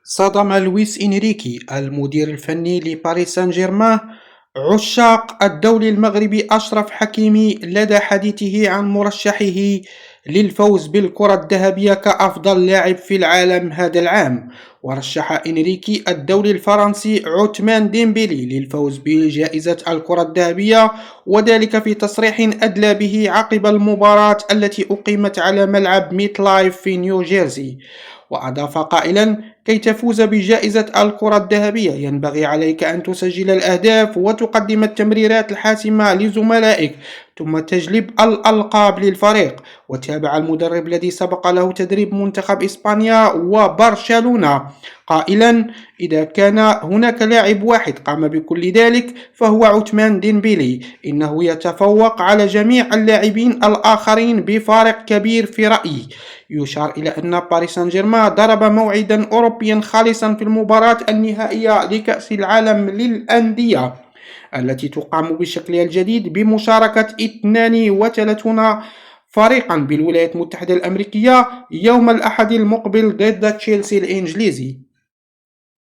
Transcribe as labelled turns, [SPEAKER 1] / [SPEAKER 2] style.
[SPEAKER 1] صدم لويس إنريكي المدير الفني لباريس سان جيرمان عشاق الدولي المغربي أشرف حكيمي لدى حديثه عن مرشحه للفوز بالكرة الذهبية كأفضل لاعب في العالم هذا العام. ورشح إنريكي الدولي الفرنسي عثمان ديمبيلي للفوز بجائزة الكرة الذهبية، وذلك في تصريح أدلى به عقب المباراة التي أقيمت على ملعب ميت لايف في نيوجيرسي. وأضاف قائلا: كي تفوز بجائزة الكرة الذهبية ينبغي عليك أن تسجل الأهداف وتقدم التمريرات الحاسمة لزملائك، ثم تجلب الألقاب للفريق. وتابع المدرب الذي سبق له تدريب منتخب إسبانيا وبرشلونة قائلا: إذا كان هناك لاعب واحد قام بكل ذلك فهو عثمان ديمبيلي، إنه يتفوق على جميع اللاعبين الآخرين بفارق كبير في رأيي. يشار إلى أن باريس سان جيرمان ضرب موعدا أوروبيا خالصا في المباراة النهائية لكأس العالم للأندية التي تقام بشكلها الجديد بمشاركة 32 فريقا بالولايات المتحدة الأمريكية يوم الأحد المقبل ضد تشيلسي الإنجليزي.